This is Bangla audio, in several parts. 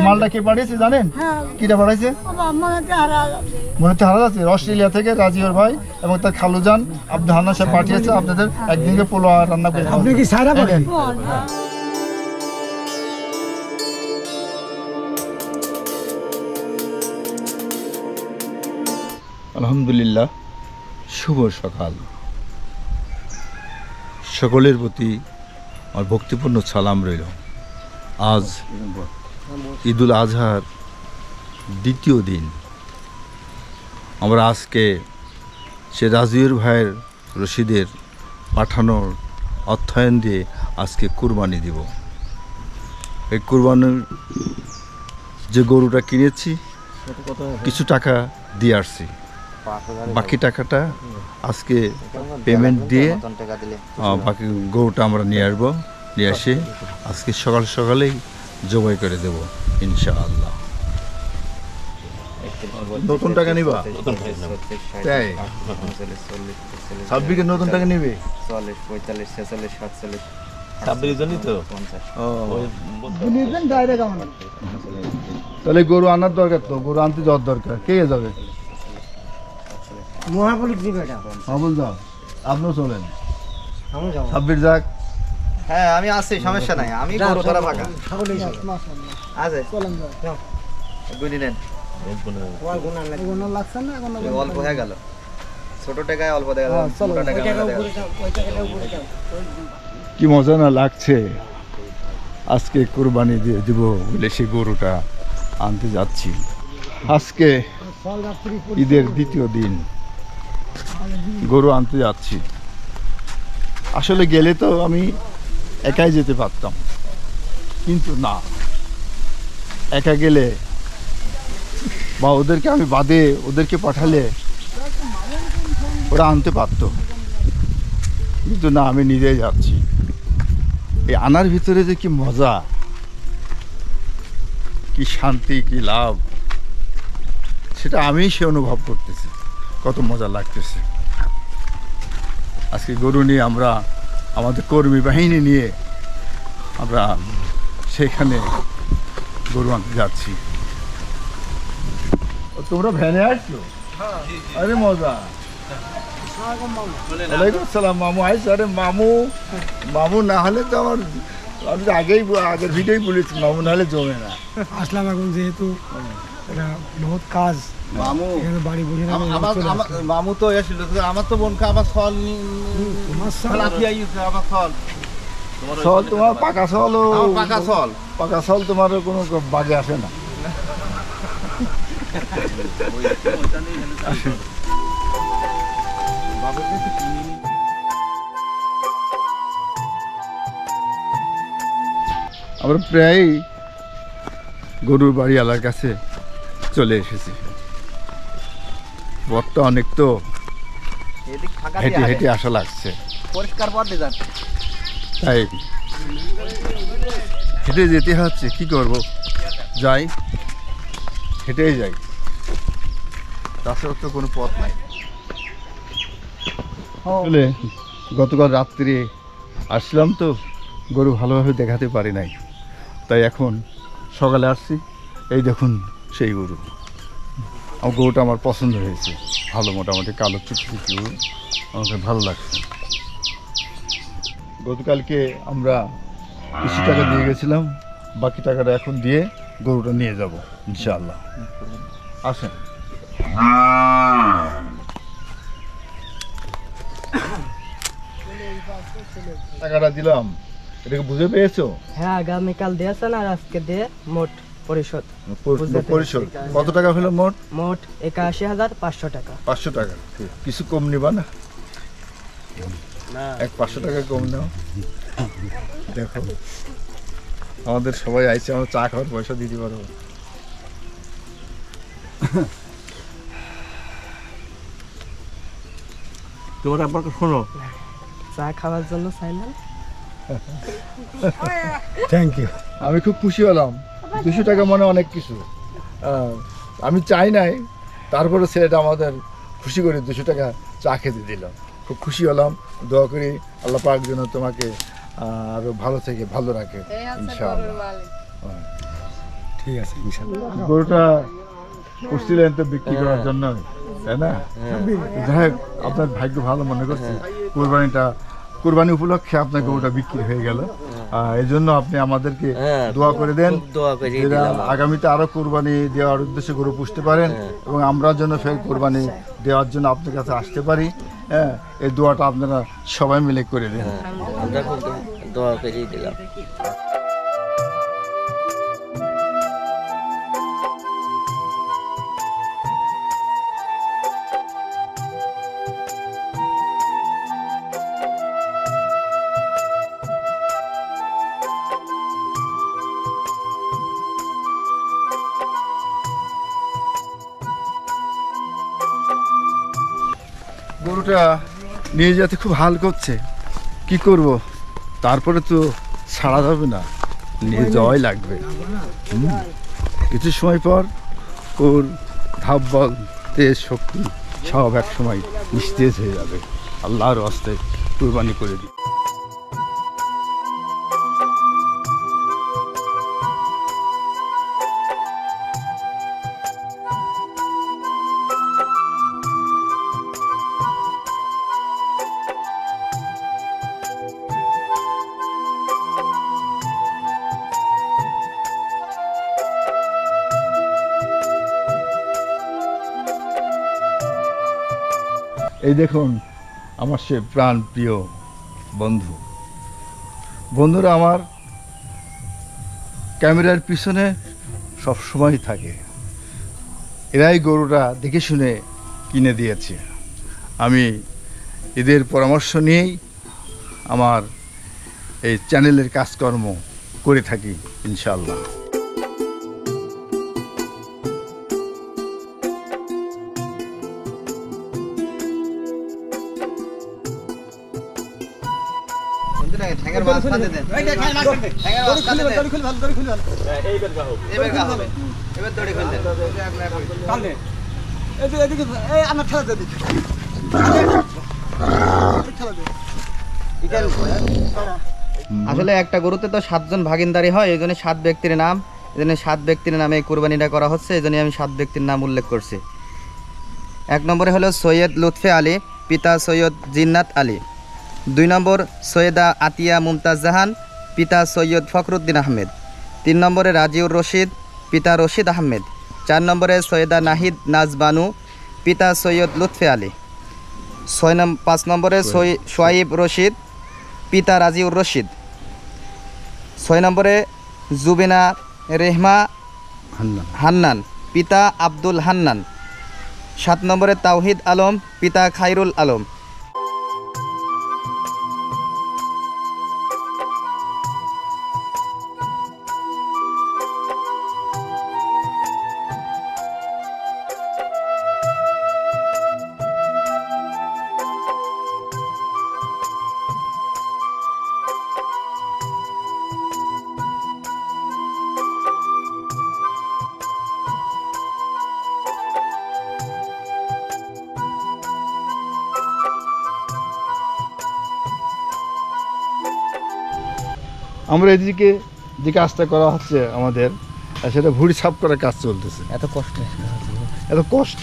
মালটা কে পাঠিয়েছে জানেন? কিটা পাঠাইছে? মনে হচ্ছে হারা যাচ্ছে। অস্ট্রেলিয়া থেকে রাজিউর ভাই এবং তার খালুজান আব্দুল হান্নান সাহেব পাঠিয়েছে আপনাদের একদিনকে পোলাও রান্না করে। আপনি কি সাইরা বলেন? আলহামদুলিল্লাহ, শুভ সকাল। সকলের প্রতি আমার ভক্তিপূর্ণ সালাম রইল। আজ ঈদুল আজহার দ্বিতীয় দিন। আমরা আজকে সে রাজিউর ভাইয়ের রশিদের পাঠানোর অর্থায়ন দিয়ে আজকে কুরবানি দিব। এই কুরবানির যে গরুটা কিনেছি কিছু টাকা দিয়ে আসছি, বাকি টাকাটা আজকে পেমেন্ট দিয়ে বাকি গরুটা আমরা নিয়ে আসবো। নিয়ে এসে আজকে সকাল সকালেই জবাই করে দেব ইনশাআল্লাহ। নতুন টাকা নিবা? তাই সাব্বিকের নতুন টাকা নিবে? 40, 45, 46, 47, 26 জনই তো। 50। তাহলে গরু আনার দরকার, তো গরু আনতে যাওয়ার দরকার। কে যাবে? মহাপুলিশ দিবে এটা। হাবুল যাও, আপনিও চলেন। সাব্বির যাক। হ্যাঁ আমি আছি, সমস্যা নাই। আমি গরু ধরা ফাঁকা আছে। গুনি নেন। অল্প হয়ে গেল, ছোট টাকায় অল্প দেখা গেল। কি মজা না লাগছে। আজকে কুরবানি দিয়ে দিব বলে সে গরুটা আনতে যাচ্ছি। আজকে ঈদের দ্বিতীয় দিন গরু আনতে যাচ্ছি। আসলে গেলে তো আমি একাই যেতে পারতাম, কিন্তু না, একা গেলে বা ওদেরকে আমি বাদে ওদেরকে পাঠালে ওরা আনতে পারতো, কিন্তু না, আমি নিজেই যাচ্ছি। এই আনার ভিতরে যে কি মজা, কি শান্তি, কি লাভ, সেটা আমি সে অনুভব করতেছি। কত মজা লাগতেছে। আজকে গরু নিয়ে আমরা আমাদের কর্মী বাহিনী নিয়ে আমরা সেখানে গরু আনতে যাচ্ছি। তোমরা ভ্যানে আসছো? আরে মজা। ওয়ালাইকুম আসসালাম। মামু আইস? আরে মামু, মামু না হলে তো আমার, আমি তো আগের ভিডিওই বলেছি, মামু না হলে জমে না। আসলাম এখন, যেহেতু এটা বহুত কাজ। মামু বাড়ি বসে মামু তো এসেছিল, আমার তো বোনকে আমার ফল ফল তোমার পাকা ফল, পাকা ফল তোমার কোনো বাজে আসে না। আমরা প্রায় গরুর বাড়িওয়ালার কাছে চলে এসেছি। পথটা অনেক, তো হেঁটে হেঁটে আসা লাগছে। পরিষ্কার পথ দিয়ে যান, তাই হেঁটে যেতে হচ্ছে। কি করব, যাই, হেঁটেই যাই, তাছাড়া তো কোনো পথ নাই। আসলে গতকাল রাত্রে আসলাম তো, গরু ভালোভাবে দেখাতে পারি নাই, তাই এখন সকালে আসছি। এই দেখুন সেই গরু। আমার গরুটা আমার পছন্দ হয়েছে, ভালো, মোটামুটি কালো চুপচুপি গরু, আমাকে ভালো লাগছে। গতকালকে আমরা কিছু টাকা দিয়ে গেছিলাম, বাকি টাকাটা এখন দিয়ে গরুটা নিয়ে যাব ইনশাআল্লাহ। আসেন। টাকাটা দিলাম, এটাকে বুঝে পেয়েছো? হ্যাঁ, আগামীকাল দিয়েছেন আর আজকে দিয়ে মোট পরিশোধ। পরিশোধ কত টাকা হলো? মোট 81,500 টাকা। 500 টাকা। কিছু কম নিবা না? 500 টাকা কম নাও। দেখো আমাদের সবাই আইছে, আমরা চা খাওয়ার পয়সা দিতে পারবো। তোমার আব্বাকে শোনো। চা খাওয়ার জন্য চাইলাম। Thank you. আমি খুব খুশি হলাম। 200 টাকা মানে অনেক কিছু। আমি চাই নাই, তারপরে ছেলেটা আমাদের খুশি করে 200 টাকা চা খেতে দিল। খুব খুশি হলাম। দোয়া করি আল্লাহ পাক যেন তোমাকে আরো ভালো থেকে ভালো রাখে ইনশাআল্লাহ। ঠিক আছে ইনশাআল্লাহ। গরুটা পুষছিলেন তো বিক্রি করার জন্য, তাই না? যাই হোক, আপনার ভাগ্য ভালো মনে করছি। কোরবানি উপলক্ষে আপনার গরুটা বিক্রি হয়ে গেল। এই জন্য আপনি আমাদেরকে দোয়া করে দেন, আগামীতে আরো কোরবানি দেওয়ার উদ্দেশ্যে গরু পুষতে পারেন এবং আমরা যেন ফের কোরবানি দেওয়ার জন্য আপনার কাছে আসতে পারি। হ্যাঁ, এই দোয়াটা আপনারা সবাই মিলে করে দেন। আমরা দোয়া করেই দিলাম। গরুটা নিয়ে যেতে খুব হাল করছে, কি করব? তারপরে তো ছাড়া যাবে না, নিয়ে যাওয়াই লাগবে। কিছু সময় পর ওর ধাপ বল, তেজ, শক্তি সব এক সময় নিস্তেজ হয়ে যাবে। আল্লাহর রাস্তায় কুরবানি করে দিই। এই দেখুন আমার সে প্রাণ প্রিয় বন্ধুরা আমার ক্যামেরার পিছনে সব সময় থাকে। এরাই গরুটা দেখে শুনে কিনে দিয়েছে। আমি এদের পরামর্শ নিয়েই আমার এই চ্যানেলের কাজকর্ম করে থাকি ইনশাআল্লাহ। ঠ্যাঙের মাঝখানে দেন। ঠ্যাঙের মাঝখানে দেন। এইবার গা হবে। এবার দড়ি খুলে দেন। কালে এদিকে এই আমার ঠেলা দে দিই। আসলে একটা গরুতে তো 7 জন ভাগিনদারি হয়, এই জন্য 7 ব্যক্তির নাম, এই জন্য 7 ব্যক্তির নামে এই কুরবানিটা করা হচ্ছে, এই জন্য আমি 7 ব্যক্তির নাম উল্লেখ করছি। 1 নম্বরে হলো সৈয়দ লুৎফে আলী, পিতা সৈয়দ জিন্নাত আলী। 2 নম্বর সৈয়দা আতিয়া মুমতাজ জাহান, পিতা সৈয়দ ফখরুদ্দিন আহমেদ। 3 নম্বরে রাজিউর রশিদ, পিতা রশিদ আহমেদ। 4 নম্বরে সৈয়দা নাহিদ নাজ বানু, পিতা সৈয়দ লুৎফে আলী। 5 নম্বরে সোয়াইব রশিদ, পিতা রাজিউর রশিদ। 6 নম্বরে জুবিনা রেহমা হান্নান, পিতা আব্দুল হান্নান। 7 নম্বরে তাওহিদ আলম, পিতা খায়রুল আলম। আমরা এদিকে যে কাজটা করা হচ্ছে আমাদের, সেটা ভুঁড়ি সাফ করার কাজ চলতেছে। এত কষ্ট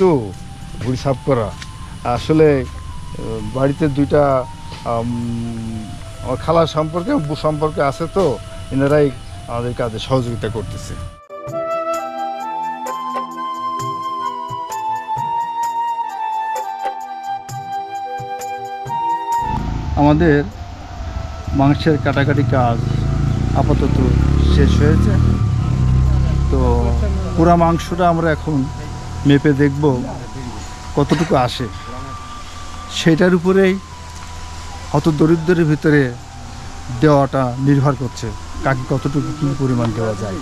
ভুঁড়ি সাফ করা। আসলে বাড়িতে 2টা আমার খালার সম্পর্কে আছে, তো এনারাই আমাদের কাজে সহযোগিতা করতেছে। আমাদের মাংসের কাটাকাটি কাজ আপাতত শেষ হয়েছে। তো পুরা মাংসটা আমরা এখন মেপে দেখব কতটুকু আসে, সেটার উপরেই হত দরিদ্রের ভিতরে দেওয়াটা নির্ভর করছে, কাকে কতটুকু কী পরিমাণ দেওয়া যায়।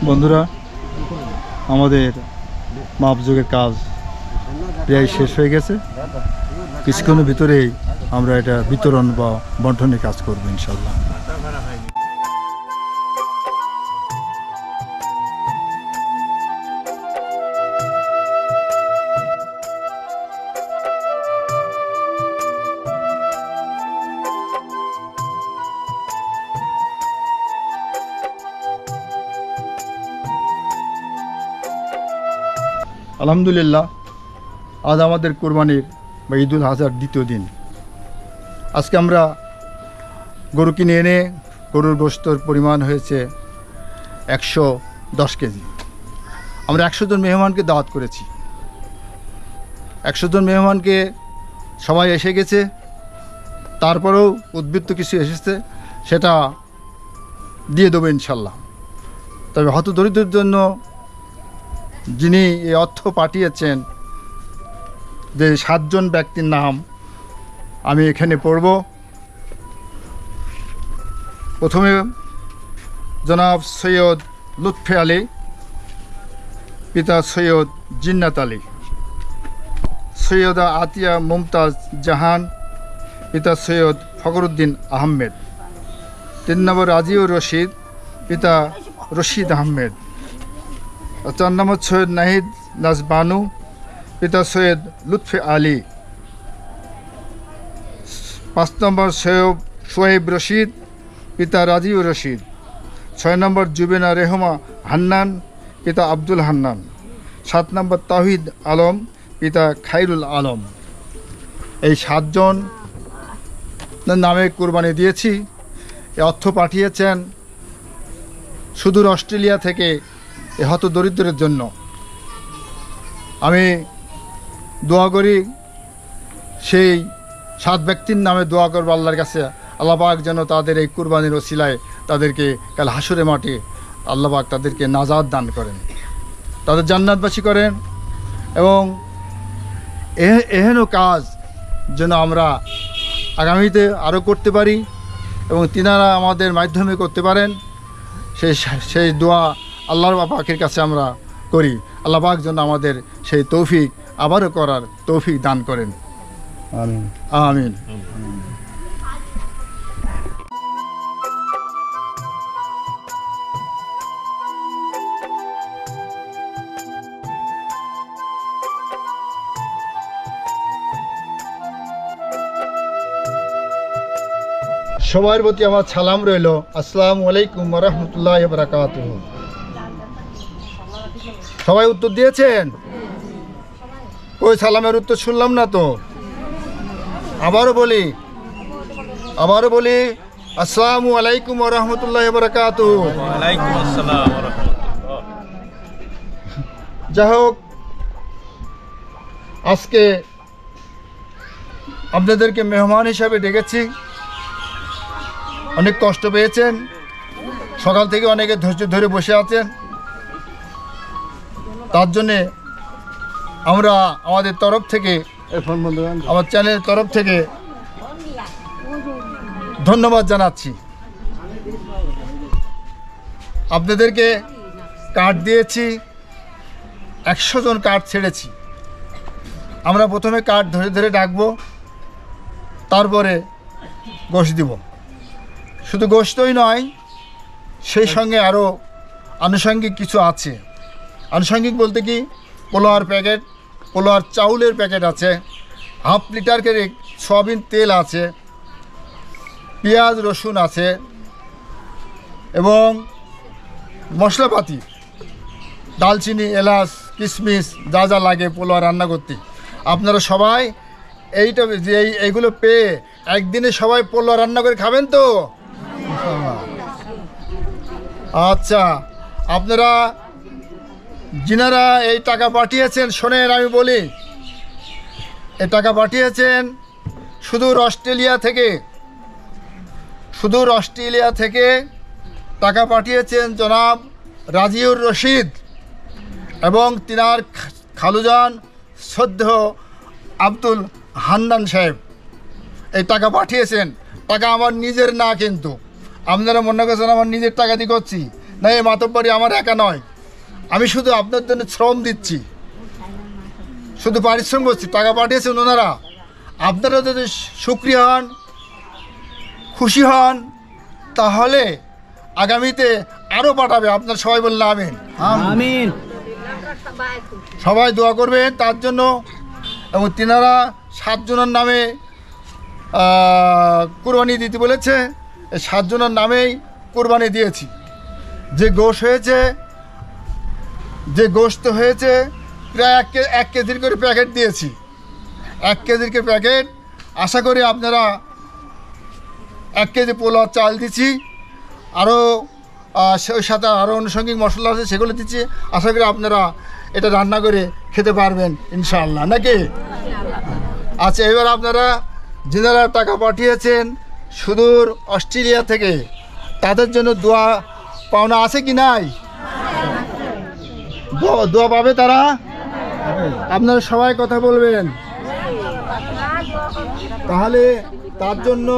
বন্ধুরা, আমাদের মাপযোগের কাজ প্রায় শেষ হয়ে গেছে। কিছুক্ষণের ভিতরেই আমরা এটা বিতরণ বা বন্টনের কাজ করব ইনশাল্লাহ। আলহামদুলিল্লাহ, আজ আমাদের কোরবানির বা ঈদুল আজহার দ্বিতীয় দিন। আজকে আমরা গরু কিনে এনে গরুর গোশতের পরিমাণ হয়েছে 110 কেজি। আমরা 100 জন মেহমানকে দাওয়াত করেছি। 100 জন মেহমানকে সবাই এসে গেছে, তারপরেও উদ্বৃত্ত কিছু এসেছে, সেটা দিয়ে দেবো ইনশাল্লাহ। তবে হতদরিদ্রের জন্য যিনি এই অর্থ পাঠিয়েছেন, যে 7 জন ব্যক্তির নাম আমি এখানে পড়ব। প্রথমে জনাব সৈয়দ লুৎফে আলী, পিতা সৈয়দ জিন্নাত আলী। সৈয়দা আতিয়া মুমতাজ জাহান, পিতা সৈয়দ ফখরুদ্দিন আহমেদ। 3 নম্বর রাজিউর রশিদ, পিতা রশিদ আহমেদ। 4 নম্বর সৈয়দ নাহিদ নাজবানু, পিতা সৈয়দ লুৎফে আলী। 5 নম্বর সৈয়দ সোহেব রশিদ, পিতা রাজিউর রশিদ। 6 নম্বর জুবেনা রেহমা হান্নান, পিতা আব্দুল হান্নান। 7 নম্বর তাহিদ আলম, পিতা খাইরুল আলম। এই 7 জন নামে কোরবানি দিয়েছি। এই অর্থ পাঠিয়েছেন সুদূর অস্ট্রেলিয়া থেকে এ হতদরিদ্রের জন্য। আমি দোয়া করি, সেই 7 ব্যক্তির নামে দোয়া করবো আল্লাহর কাছে, আল্লাহ পাক যেন তাদের এই কুরবানির ওসিলায় তাদেরকে কাল হাসরে মাঠে আল্লাহ পাক তাদেরকে নাজাত দান করেন, তাদের জান্নাতবাসী করেন, এবং এহেন কাজ যেন আমরা আগামীতে আরও করতে পারি এবং তিনারা আমাদের মাধ্যমে করতে পারেন, সেই দোয়া আল্লাহর পাকের কাছে আমরা করি। আল্লাহ পাক যেন আমাদের সেই তৌফিক আবারও করার তৌফিক দান করেন। আমিন আমিন। সবার প্রতি আমার সালাম রইল। আসসালামু আলাইকুম ওয়া রাহমাতুল্লাহি ওয়া বারাকাতুহু। সবাই উত্তর দিয়েছেন? ওই সালামের উত্তর শুনলাম না তো। আবারও বলি আসসালামু আলাইকুম ওয়া রাহমাতুল্লাহি ওয়া বারাকাতুহু। ওয়ালাইকুম আসসালাম ওয়া রাহমাতুল্লাহ। যাই হোক, আজকে আপনাদেরকে মেহমান হিসাবে ডেকেছি। অনেক কষ্ট পেয়েছেন, সকাল থেকে অনেকে ধৈর্য ধরে বসে আছেন, তার জন্যে আমরা আমাদের তরফ থেকে, আমার চ্যানেলের তরফ থেকে ধন্যবাদ জানাচ্ছি। আপনাদেরকে কার্ড দিয়েছি, 100 জন কার্ড ছেড়েছি। আমরা প্রথমে কার্ড ধরে ধরে ডাকবো, তারপরে গোশ দিব। শুধু গোশতই নয়, সেই সঙ্গে আরও আনুষঙ্গিক কিছু আছে। আনুষঙ্গিক বলতে কি, পোলোয়ার প্যাকেট, পোলোয়ার চাউলের প্যাকেট আছে, 1/2 লিটার করে সয়াবিন তেল আছে, পেঁয়াজ রসুন আছে, এবং মশলাপাতি দালচিনি, এলাচ, কিশমিশ, যা যা লাগে পোলোয়া রান্না করতে। আপনারা সবাই এইগুলো পেয়ে একদিনে সবাই পোলোয়া রান্না করে খাবেন তো? আচ্ছা, আপনারা যিনারা এই টাকা পাঠিয়েছেন, শোনেন আমি বলি, এই টাকা পাঠিয়েছেন সুদূর অস্ট্রেলিয়া থেকে টাকা পাঠিয়েছেন জনাব রাজিউর রশিদ এবং তিনার খালুজান শ্রদ্ধেয় আব্দুল হান্নান সাহেব। এই টাকা পাঠিয়েছেন। টাকা আমার নিজের না, কিন্তু আপনারা মনে করছেন আমার নিজের টাকা দিয়ে করছি, না এই মাতব্বরি আমার একা নয়, আমি শুধু আপনার জন্য শ্রম দিচ্ছি, শুধু পারিশ্রম করছি, টাকা পাঠিয়েছেন ওনারা। আপনারা যদি সুখী হন, খুশি হন, তাহলে আগামীতে আরও পাঠাবে। আপনার সবাই বললে আমিন। আমিন। সবাই দোয়া করবেন তার জন্য। এবং তিনারা 7 জনের নামে কুরবানি দিতে বলেছে, এই 7 জনের নামেই কুরবানি দিয়েছি। যে গোশত হয়েছে প্রায় 1 কেজির করে প্যাকেট দিয়েছি, 1 কেজির করে প্যাকেট। আশা করি আপনারা 1 কেজি পোলাও চাল দিচ্ছি, আরও ওই সাথে আরও আনুষঙ্গিক মশলা আছে সেগুলো দিচ্ছি। আশা করি আপনারা এটা রান্না করে খেতে পারবেন ইনশাআল্লাহ, নাকি? আচ্ছা, এবার আপনারা যারা টাকা পাঠিয়েছেন সুদূর অস্ট্রেলিয়া থেকে, তাদের জন্য দোয়া পাওনা আছে কি নাই? দোয়া পাবে তারা? আপনারা সবাই কথা বলবেন। তাহলে তার জন্য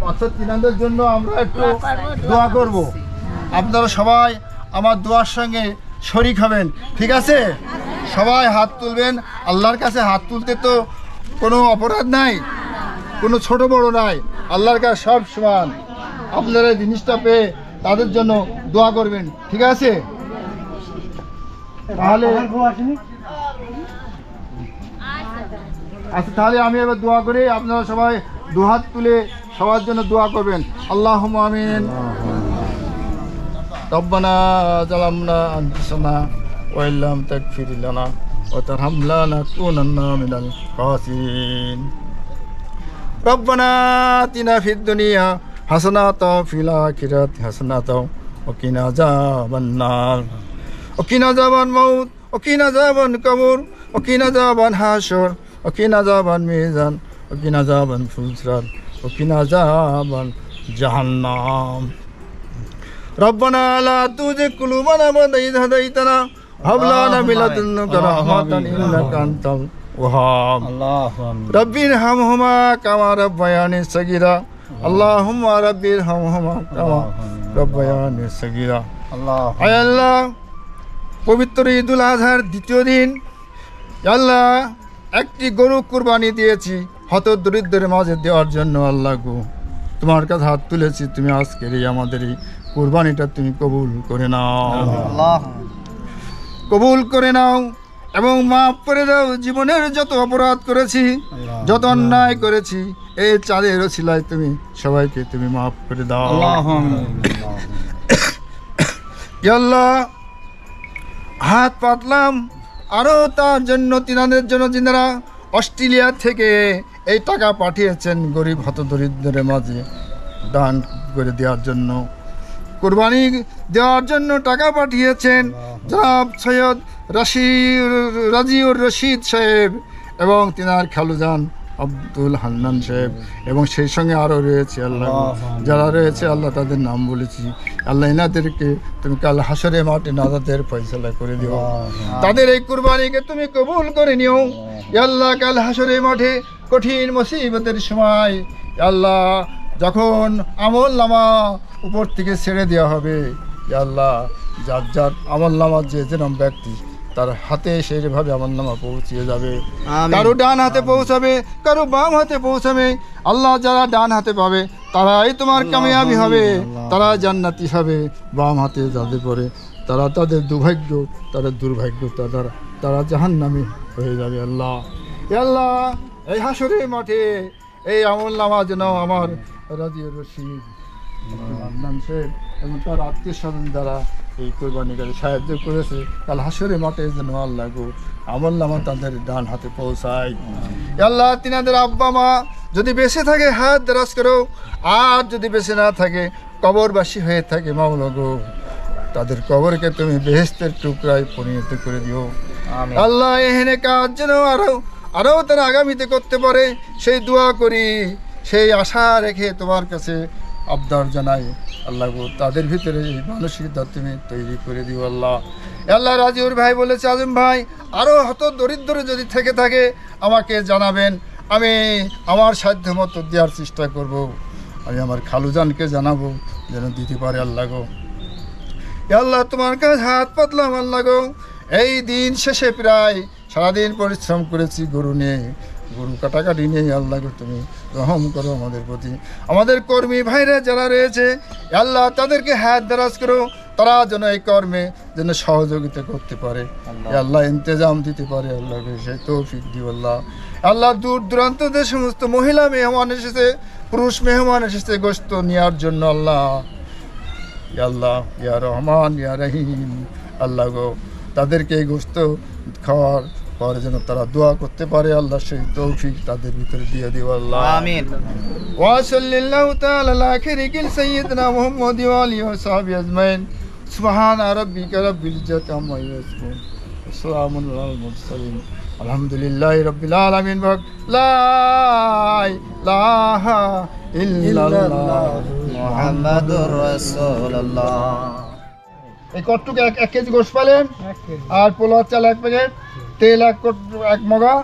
অর্থাৎ তিনাদের জন্য আমরা একটু দোয়া করব। আপনারা সবাই আমার দোয়ার সঙ্গে শরিক হবেন, ঠিক আছে? সবাই হাত তুলবেন। আল্লাহর কাছে হাত তুলতে তো কোনো অপরাধ নাই, কোনো ছোট বড় নাই, আল্লাহর কাছে সব সমান। আপনারা এই জিনিসটা পেয়ে তাদের জন্য দোয়া করবেন, ঠিক আছে? তাহলে আচ্ছা, তাহলে আমি এবার দোয়া করি, আপনারা সবাই দুহাত তুলে সবার জন্য দোয়া করবেন। আল্লাহুম্মা আমিন। রব্বানা যালামনা আনফুসানা ওয়া ইল্লাম তাগফির লানা ওয়া তারহামনা লানাকুনান্না মিনাল খাসিরিন। রব্বানা আতিনা ফিদ দুনিয়া হাসানাতাও ওয়া ফিল আখিরাতি হাসানাতাও ওয়া কিনা আযাবান নার ওয়া কিনা আযাবাল মাউত ওয়া কিনা আযাবাল কবর ওয়া কিনা আযাবাল হাসর ওয়া কিনা আযাবাল মিজান ওয়া কিনা আযাবাল ফুসরাত ওয়া কিনা আযাবাল জাহান্নাম। রব্বানা লা তুযিগ কুলুবানা বা'দা ইয হাদাইতানা ওয়া হাব লানা মিন লাদুনকা রাহমাতান ইন্নাকা আনতাল ওয়াহ্হাব। রব্বিরহামহুমা কামা রাব্বায়ানি সাগীরা। আল্লাহুম্মা রব্বিরহামহুমা কামা রাব্বায়ানি সাগীরা। আয় আল্লাহ, পবিত্র ঈদুল আজহার দ্বিতীয় দিন আল্লাহ একটি গরু কুরবানি দিয়েছি হত দরিদ্রের মাঝে দেওয়ার জন্য। আল্লাহ গো, তোমার কাছে হাত তুলেছি, তুমি আজকের এই আমাদের এই কুরবানিটা তুমি কবুল করে নাও, কবুল করে নাও এবং মাফ করে দাও। জীবনের যত অপরাধ করেছি, যত অন্যায় করেছি, এই চাঁদের ওসিলায় তুমি সবাইকে তুমি মাফ করে দাও। আল্লাহ, হাত পাতলাম আরও তার জন্য, তিনাদের জন্য যিনারা অস্ট্রেলিয়া থেকে এই টাকা পাঠিয়েছেন গরিব হতদরিদ্রের মাঝে দান করে দেওয়ার জন্য, কুরবানি দেওয়ার জন্য টাকা পাঠিয়েছেন জনাব সৈয়দ রাজিউর রশিদ সাহেব এবং তিনার খালুজান আব্দুল হান্নান সাহেব এবং সেই সঙ্গে আরও রয়েছে আল্লাহ যারা রয়েছে আল্লাহ, তাদের নাম বলেছি আল্লাহ, এনাদেরকে তুমি কাল হাসরে মাঠে নাজাতের ফয়সালা করে দিও। তাদের এই কুরবানিকে তুমি কবুল করে নিও আল্লাহ। কাল হাসরে মাঠে কঠিন মুসিবতের সময় আল্লাহ, যখন আমল নামা উপর থেকে ছেড়ে দেওয়া হবে আল্লাহ, যার যার আমল নামার যে যেরকম ব্যক্তি তার হাতে সেইভাবে আমল নামা পৌঁছিয়ে যাবে। কারো ডান হাতে পৌঁছাবে, কারো বাম হাতে পৌঁছাবে। আল্লাহ, যারা ডান হাতে পাবে তারাই তোমার কামিয়াবি হবে, তারা জান্নাতি হবে। বাম হাতে যাদের পড়ে তারা তাদের দুর্ভাগ্য, তাদের দুর্ভাগ্য, তারা জাহান্নামী হয়ে যাবে। আল্লাহ আল্লাহ, এই হাসরের মাঠে এই আমল নামা যেন আমার রাজিউর রশিদ এবং তার আত্মীয় স্বজন দ্বারা এই কোরবানিকে সাহায্য করেছে, কাল হাসরের মাঠে যেন আল্লাহ গো আমল নামা তাদের ডান হাতে পৌঁছায়। আল্লাহ, তিনাদের আব্বা মা যদি বেঁচে থাকে হাত দরাজ করো, আর যদি বেঁচে না থাকে কবরবাসী হয়ে থাকে মাওলা গো, তাদের কবরকে তুমি বেহেশতের টুকরায় পরিণত করে দিও। আল্লাহ, এখানে কাজ যেন আরও তারা আগামীতে করতে পারে সেই দোয়া করি, সেই আশা রেখে তোমার কাছে আবদার জানাই আল্লাহ গো। তাদের ভিতরে এই মানসিকতা তুমি তৈরি করে দিও আল্লাহ। আল্লাহ, রাজিউর ভাই বলেছে আজম ভাই আরও হত দরিদ্র যদি থেকে থাকে আমাকে জানাবেন, আমি আমার সাধ্য মতো দেওয়ার চেষ্টা করব। আমি আমার খালুজানকে জানাবো যেন দিতে পারে আল্লাহ গো। আল্লাহ তোমার কাছে হাত পাতলাম আল্লাহ গো, এই দিন শেষে প্রায় সারাদিন পরিশ্রম করেছি গরু নিয়ে, গরু কাটাকাটি নিয়ে আল্লাহ গো তুমি রহম করো আমাদের প্রতি। আমাদের কর্মী ভাইরা যারা রয়েছে আল্লাহ তাদেরকে হাত দারাজ করো, তারা যেন এই কর্মে যেন সহযোগিতা করতে পারে আল্লাহ, ইন্তজাম দিতে পারে আল্লাহ, সেই তৌফিক দিও আল্লাহ। আল্লাহ দূর দূরান্ত যে সমস্ত মহিলা মেহমান এসেছে, পুরুষ মেহমান এসেছে গোশত নেওয়ার জন্য আল্লাহ, আল্লাহ ইয়া রহমান ইয়া রহিম আল্লাহ গো, তাদেরকে এই গোশত খাওয়ার পরে যেন তারা দোয়া করতে পারে আল্লাহ, সেই তৌফিক তাদের ভিতরে দিয়ে দিও আল্লাহ। আমিন। ওয়া সাল্লাল্লাহু তাআলা আলা আখিরিল সাইয়্যিদিনা মুহাম্মদ ওয়া আলিহি ওয়া সাহবিহি আজমাইন। সুবহানা রাব্বিকা রাব্বিল ইজ্জাতি আম্মা ইয়াসিফুন, আসসালামু আলাল মুরসালিন, আলহামদুলিল্লাহি রাব্বিল আলামিন। লা ইলাহা ইল্লাল্লাহ মুহাম্মাদুর রাসূলুল্লাহ। এই কটটুকু 1 কেজি গোশত পালেন, আর পোলাওর চাল 1 প্যাকেট, তেল 1 মগা,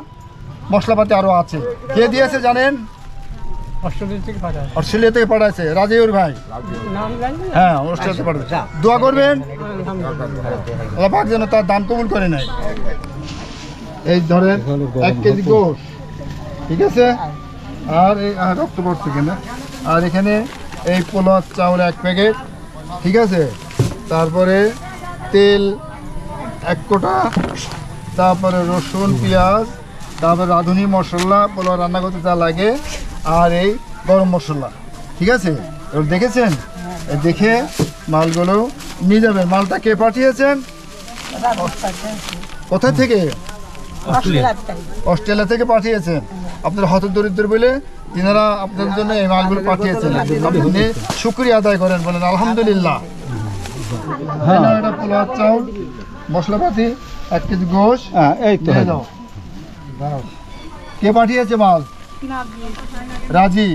মশলাপাতি আরো আছে। কে দিয়েছে জানেন? অস্ট্রেলিয়া থেকে পাঠাইছে রাজিউর ভাই। হ্যাঁ, অস্ট্রেলিয়া থেকে পাঠাইছে। দোয়া করবেন আল্লাহ পাক যেন তার দান কবুল করে নেয়। এই ধরেন 1 কেজি গোশত, ঠিক আছে, আর এই রক্ত পড়ছে কিনা, আর এখানে এই পোলাওর চাউল 1 প্যাকেট, ঠিক আছে, তারপরে তেল 1 কোটা, তারপরে রসুন পেঁয়াজ, তারপরে রাঁধুনি মশলা পোলাও রান্না করতে যা লাগে, আর এই গরম মশলা, ঠিক আছে। এবার দেখেছেন, দেখে মালগুলো নিয়ে যাবেন। মালটা কে পাঠিয়েছেন? কোথা থেকে? অস্ট্রেলিয়া থেকে পাঠিয়েছেন। আপনার হতদরিদ্র বলে তিনারা আপনাদের জন্য এই মালগুলো পাঠিয়েছেন, আপনি শুকরিয়া আদায় করেন, বলেন আলহামদুলিল্লাহ। এটা পোলাও চাউল, মশলাপাতি, 1 কেজি গোশত, এই তো কে পাঠিয়েছে মাল? রাজি,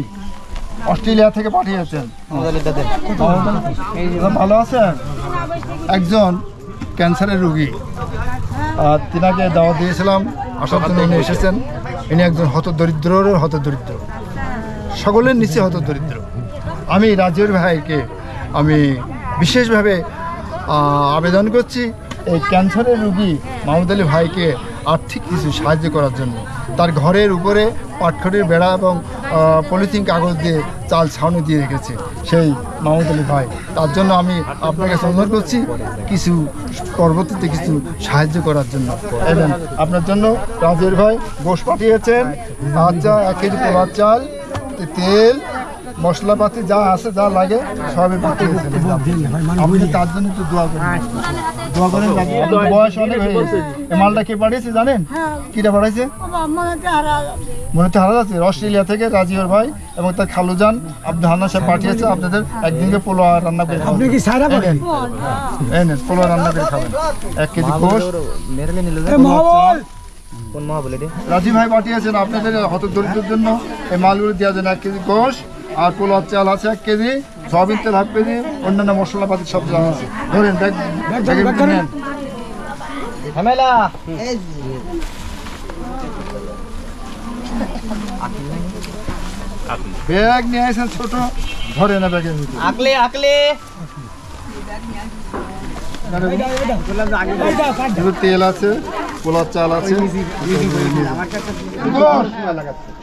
অস্ট্রেলিয়া থেকে পাঠিয়েছেন। ভালো আছেন? একজন ক্যান্সারের রোগী, আর তিনাকে দাওয়াত দিয়েছিলাম আসার জন্য, উনি এসেছেন। ইনি একজন হতদরিদ্র, সকলের নিচে হতদরিদ্র। আমি রাজিউর ভাইকে আমি বিশেষভাবে আবেদন করছি এই ক্যান্সারের রোগী মাহমুদ আলী ভাইকে আর্থিক কিছু সাহায্য করার জন্য। তার ঘরের উপরে পাটখড়ির বেড়া এবং পলিথিন কাগজ দিয়ে চাল ছাউনি দিয়ে রেখেছে সেই মাহমুদ আলী ভাই। তার জন্য আমি আপনাকে অনুরোধ করছি কিছু পরবর্তীতে কিছু সাহায্য করার জন্য। এবং আপনার জন্য রাজের ভাই গোশত পাঠিয়েছেন, আচ্ছা 1 কেজি পোলার চাল, তেল, মশলাপাতি যা আছে যা লাগে সবই পাঠিয়েছেন। আপনি তার জন্য একটু দোয়া করেন, দোয়া করেন। বয়স অনেক হয়ে গেছে। এই মালটা কে পাঠিয়েছে জানেন? কিটা পাঠাইছে? মনে হচ্ছে হারা যাচ্ছে। অস্ট্রেলিয়া থেকে রাজিউর ভাই এবং তার খালুজান আব্দুল হান্নান সাহেব পাঠিয়েছে আপনাদের একদিনকে পোলাও রান্না করে খাবেন। পোলাও রান্না করে খাবেন। 1 কেজি গোশত, রাজীব ভাই পাঠিয়েছেন আপনাদের হতদরিদ্রের জন্য এই মালগুলো দেওয়ার জন্য। 1 কেজি গোশত আর পোলাও চাল আছে 1 কেজি, সয়াবিন তেল 1 কেজি, অন্যান্য মশলাপাতি সব যা আছে ধরেন ব্যাগ নিয়ে আসেন ছোট, ধরে না ব্যাগের ভিতরে তেল আছে, পোলাও চাল আছে,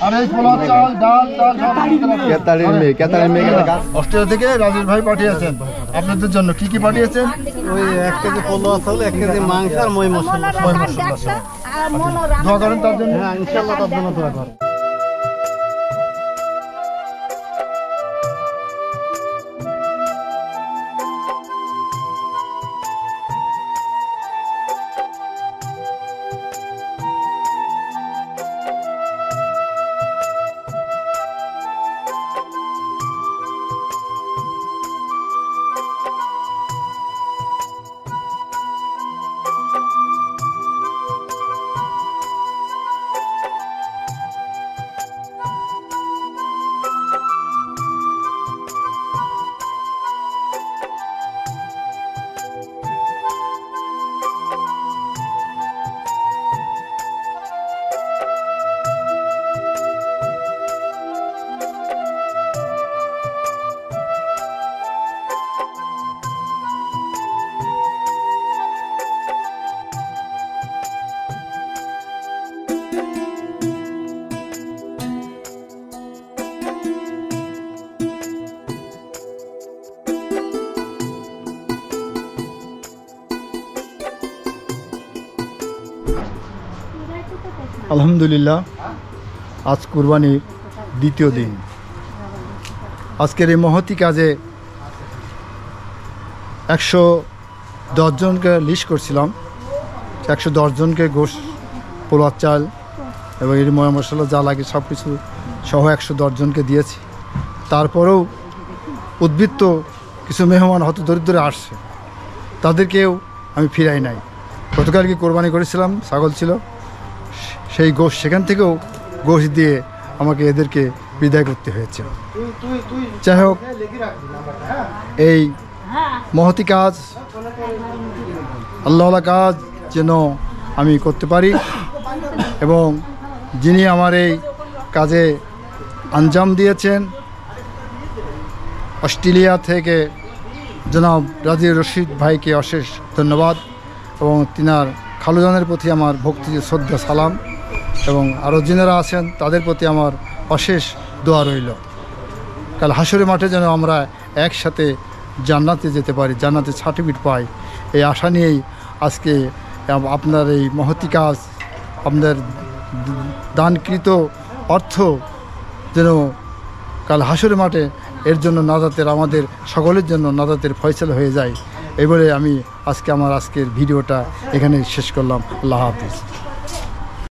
আর এই পোলাও চাল, ডাল অস্ট্রেলিয়া থেকে রাজীব ভাই পাঠিয়েছেন আপনাদের জন্য। কি কি পাঠিয়েছেন? ওই 1 কেজি পোলাও চাউল, 1 কেজি মাংস আর মই মশলা। দোয়া করেন তার জন্য। হ্যাঁ, ইনশাআল্লাহ তার জন্য দোয়া করেন। আলহামদুলিল্লাহ, আজ কুরবানির দ্বিতীয় দিন। আজকের এই মহতি কাজে 110 জনকে লিস্ট করছিলাম। 110 জনকে গোশ, পোলার চাল এবং এর ময় মশলা যা লাগে সব কিছু সহ 110 জনকে দিয়েছি। তারপরেও উদ্বৃত্ত কিছু মেহমান হয়তো দরিদ্রে আসছে, তাদেরকেও আমি ফিরাই নাই। গতকালকে কোরবানি করেছিলাম, ছাগল ছিল, সেই গোশ সেখান থেকেও গোশ দিয়ে আমাকে এদেরকে বিদায় করতে হয়েছে। যাই হোক, এই মহতি কাজ, আল্লাহওয়ালা কাজ যেন আমি করতে পারি এবং যিনি আমার এই কাজে আঞ্জাম দিয়েছেন, অস্ট্রেলিয়া থেকে জনাব রাজি রশিদ ভাইকে অশেষ ধন্যবাদ এবং তিনার খালুজানের প্রতি আমার ভক্তি শ্রদ্ধা সালাম এবং আরও যিনারা আছেন তাদের প্রতি আমার অশেষ দোয়া রইল। কাল হাসরের মাঠে যেন আমরা একসাথে জান্নাতে যেতে পারি, জান্নাতে সার্টিফিকেট পাই, এই আশা নিয়েই আজকে আপনার এই মহতি কাজ, আপনার দানকৃত অর্থ যেন কাল হাসরের মাঠে এর জন্য নাজাতের, আমাদের সকলের জন্য নাজাতের ফয়সালা হয়ে যায়। এই বলে আমি আজকের ভিডিওটা এখানে শেষ করলাম। আল্লাহ হাফিজ।